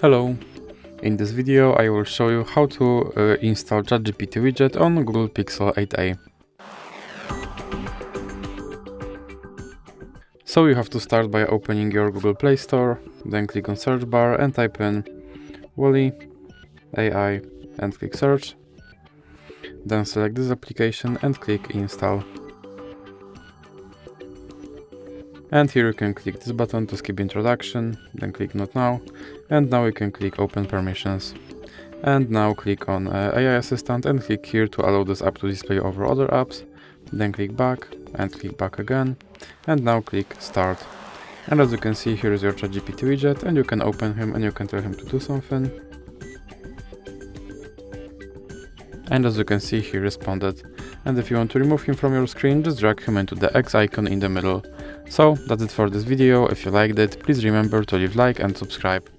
Hello! In this video I will show you how to install ChatGPT Widget on Google Pixel 8a. So you have to start by opening your Google Play Store, then click on search bar and type in Wally AI and click search. Then select this application and click install. And here you can click this button to skip introduction, then click not now, and now you can click open permissions. And now click on AI assistant and click here to allow this app to display over other apps, then click back and click back again, and now click start. And as you can see, here is your ChatGPT widget, and you can open him and you can tell him to do something. And as you can see, he responded. And if you want to remove him from your screen, just drag him into the X icon in the middle. So that's it for this video. If you liked it, please remember to leave like and subscribe.